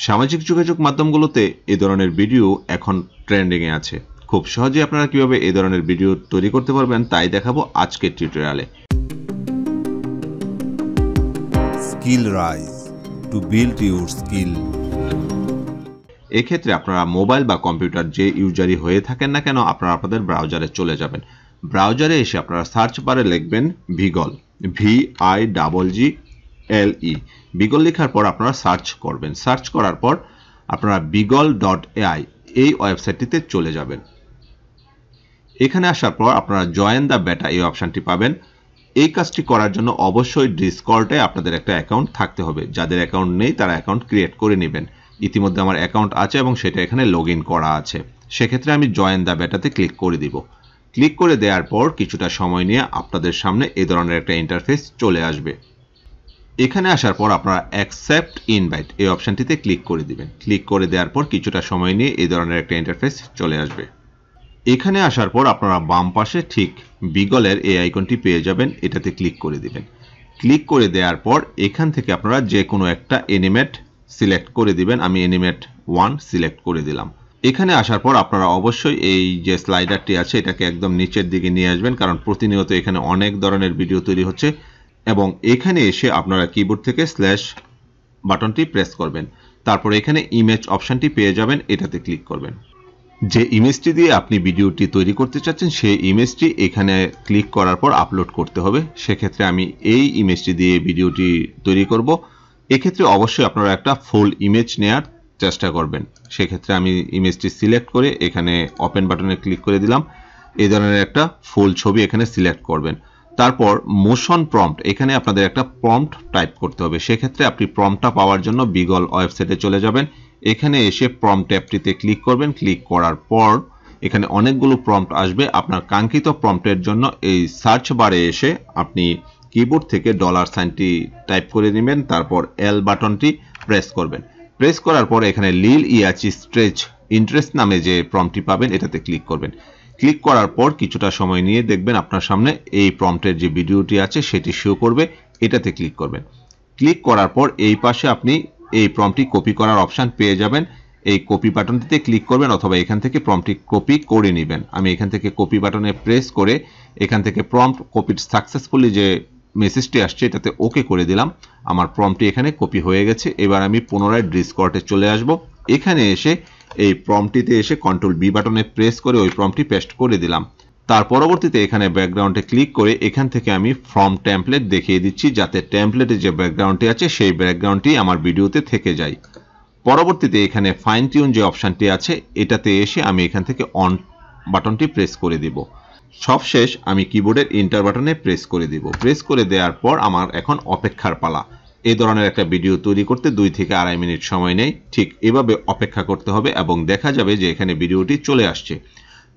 সামাজিক যোগাযোগ মাধ্যমগুলোতে এই ধরনের ভিডিও এখন ট্রেন্ডিংয়ে আছে। খুব সহজে আপনারা কিভাবে এই ধরনের ভিডিও তৈরি করতে পারবেন তাই দেখাবো আজকের টিউটোরিয়ালে। Skill rise to build your skill. এক্ষেত্রে আপনারা মোবাইল বা কম্পিউটার যে ইউজারই হয়ে থাকেন না কেন আপনারা আপনাদের ব্রাউজারে চলে যাবেন। ব্রাউজারে এসে আপনারা সার্চ বারে লিখবেন ভিগল, VIGGLE। বিগল লেখার পর আপনারা সার্চ করবেন। সার্চ করার পর আপনারা বিগল.ai এই ওয়েবসাইটটিতে চলে যাবেন। এখানে আসার পর আপনারা জয়েন দ্য বেটা এই অপশনটি পাবেন। এই কাজটি করার জন্য অবশ্যই ডিসকর্ডে আপনাদের একটা অ্যাকাউন্ট থাকতে হবে। যাদের অ্যাকাউন্ট নেই তারা অ্যাকাউন্ট ক্রিয়েট করে নেবেন। ইতিমধ্যে আমার অ্যাকাউন্ট আছে এবং সেটা এখানে লগ ইন করা আছে। সেক্ষেত্রে আমি জয়েন দ্য বেটাতে ক্লিক করে দিব। ক্লিক করে দেওয়ার পর কিছুটা সময় নিয়ে আপনাদের সামনে এই ধরনের একটা ইন্টারফেস চলে আসবে। এখানে আসার পর আপনারা অ্যাকসেপ্ট ইনভাইট এই অপশনটিতে ক্লিক করে দিবেন। ক্লিক করে দেওয়ার পর কিছুটা সময় নিয়ে এই ধরনের একটা ইন্টারফেস চলে আসবে। এখানে আসার পর আপনারা বাম পাশে ঠিক বিগলের এই আইকনটি পেয়ে যাবেন, এটাতে ক্লিক করে দিবেন। ক্লিক করে দেওয়ার পর এখান থেকে আপনারা যে কোনো একটা অ্যানিমেট সিলেক্ট করে দিবেন। আমি অ্যানিমেট 1 সিলেক্ট করে দিলাম। এখানে আসার পর আপনারা অবশ্যই এই যে স্লাইডারটি আছে এটাকে একদম নিচের দিকে নিয়ে আসবেন, কারণ প্রতিনিয়ত এখানে অনেক ধরনের ভিডিও তৈরি হচ্ছে। এবং এখানে এসে আপনারা কিবোর্ড থেকে স্ল্যাশ বাটনটি প্রেস করবেন। তারপর এখানে ইমেজ অপশনটি পেয়ে যাবেন, এটাতে ক্লিক করবেন। যে ইমেজটি দিয়ে আপনি ভিডিওটি তৈরি করতে চাচ্ছেন সেই ইমেজটি এখানে ক্লিক করার পর আপলোড করতে হবে। সেক্ষেত্রে আমি এই ইমেজটি দিয়ে ভিডিওটি তৈরি করব। এক্ষেত্রে অবশ্যই আপনারা একটা ফুল ইমেজ নেওয়ার চেষ্টা করবেন। সেক্ষেত্রে আমি ইমেজটি সিলেক্ট করে এখানে ওপেন বাটনে ক্লিক করে দিলাম। এই ধরনের একটা ফুল ছবি এখানে সিলেক্ট করবেন। তারপর মোশন প্রম্পট, এখানে আপনাদের একটা প্রম্পট টাইপ করতে হবে। সেক্ষেত্রে আপনি প্রম্পটটা পাওয়ার জন্য বিগল ওয়েবসাইটে চলে যাবেন। এখানে এসে প্রম্পট ট্যাবটিতে ক্লিক করবেন। ক্লিক করার পর এখানে অনেকগুলো প্রম্পট আসবে। আপনার কাঙ্ক্ষিত প্রম্পটের জন্য এই সার্চ বারে এসে আপনি কিবোর্ড থেকে ডলার সাইনটি টাইপ করে নেবেন। তারপর এল বাটনটি প্রেস করবেন। প্রেস করার পর এখানে লিল ইয়াচি স্ট্রেচ ইন্টারেস্ট নামে যে প্রম্পটটি পাবেন এটাতে ক্লিক করবেন। ক্লিক করার পর কিছুটা সময় নিয়ে দেখবেন আপনার সামনে এই প্রম্পটের যে ভিডিওটি আছে সেটি শো করবে, এটাতে ক্লিক করবেন। ক্লিক করার পর এই পাশে আপনি এই প্রম্পটটি কপি করার অপশন পেয়ে যাবেন। এই কপি বাটনটিতে ক্লিক করবেন অথবা এখান থেকে প্রম্পটটি কপি করে নেবেন। আমি এখান থেকে কপি বাটনে প্রেস করে এখান থেকে প্রম্পট কপিড সাকসেসফুলি যে মেসেজটি আসছে এটাতে ওকে করে দিলাম। আমার প্রম্পটটি এখানে কপি হয়ে গেছে। এবার আমি পুনরায় ডিসকর্ডে চলে আসব। এখানে এসে এই প্রম্পটটিতে এসে কন্ট্রোল বি বাটনে প্রেস করে ওই প্রম্পটটি পেস্ট করে দিলাম। তার পরবর্তীতে এখানে ব্যাকগ্রাউন্ডে ক্লিক করে এখান থেকে আমি ফ্রম টেমপ্লেট দেখিয়ে দিচ্ছি, যাতে টেমপ্লেটে যে ব্যাকগ্রাউন্ডটি আছে সেই ব্যাকগ্রাউন্ডটি আমার ভিডিওতে থেকে যায়। পরবর্তীতে এখানে ফাইন টিউন যে অপশনটি আছে এটাতে এসে আমি এখান থেকে অন বাটনটি প্রেস করে দিব। সবশেষ আমি কিবোর্ডের এন্টার বাটনে প্রেস করে দিব। প্রেস করে দেওয়ার পর আমার এখন অপেক্ষার পালা। এই ধরনের একটা ভিডিও তৈরি করতে 2 থেকে 2.5 মিনিট সময় নেই। ঠিক এভাবে অপেক্ষা করতে হবে এবং দেখা যাবে যে এখানে ভিডিওটি চলে আসছে।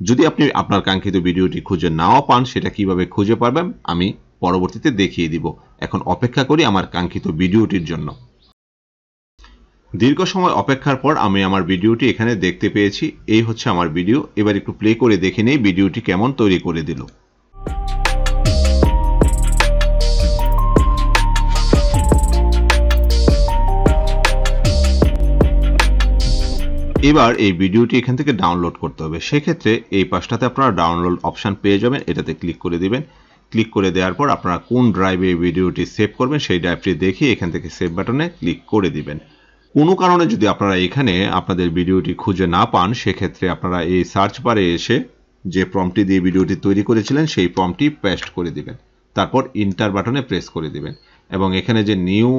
যদি আপনি আপনার কাঙ্ক্ষিত ভিডিওটি খুঁজে নাও পান সেটা কিভাবে খুঁজে পাবেন আমি পরবর্তীতে দেখিয়ে দিব। এখন অপেক্ষা করি আমার কাঙ্ক্ষিত ভিডিওটির জন্য। দীর্ঘ সময় অপেক্ষার পর আমি আমার ভিডিওটি এখানে দেখতে পেয়েছি। এই হচ্ছে আমার ভিডিও। এবার একটু প্লে করে দেখে নেই ভিডিওটি কেমন তৈরি করে দিল। এবার এই ভিডিওটি এখান থেকে ডাউনলোড করতে হবে। সেক্ষেত্রে এই পাশটাতে আপনারা ডাউনলোড অপশন পেয়ে যাবেন, এটাতে ক্লিক করে দিবেন। ক্লিক করে দেওয়ার পর আপনারা কোন ড্রাইভে এই ভিডিওটি সেভ করবেন সেই ড্রাইভটি দেখিয়ে এখান থেকে সেভ বাটনে ক্লিক করে দিবেন। কোনো কারণে যদি আপনারা এখানে আপনাদের ভিডিওটি খুঁজে না পান সেক্ষেত্রে আপনারা এই সার্চ বারে এসে যে প্রম্পটটি দিয়ে ভিডিওটি তৈরি করেছিলেন সেই প্রম্পটটি পেস্ট করে দিবেন। তারপর ইন্টার বাটনে প্রেস করে দিবেন এবং এখানে যে নিউ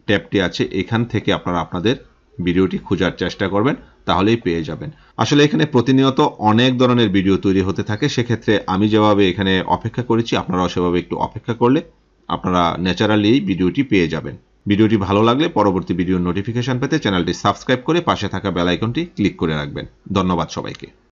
ট্যাবটি আছে এখান থেকে আপনারা আপনাদের ভিডিওটি খোঁজার চেষ্টা করবেন, তাহলেই পেয়ে যাবেন। আসলে এখানে প্রতিনিয়ত অনেক ধরনের ভিডিও তৈরি হতে থাকে। সেক্ষেত্রে আমি যেভাবে এখানে অপেক্ষা করেছি আপনারাও সেভাবে একটু অপেক্ষা করলে আপনারা ন্যাচারালি ভিডিওটি পেয়ে যাবেন। ভিডিওটি ভালো লাগলে পরবর্তী ভিডিওর নোটিফিকেশন পেতে চ্যানেলটি সাবস্ক্রাইব করে পাশে থাকা বেল আইকনটি ক্লিক করে রাখবেন। ধন্যবাদ সবাইকে।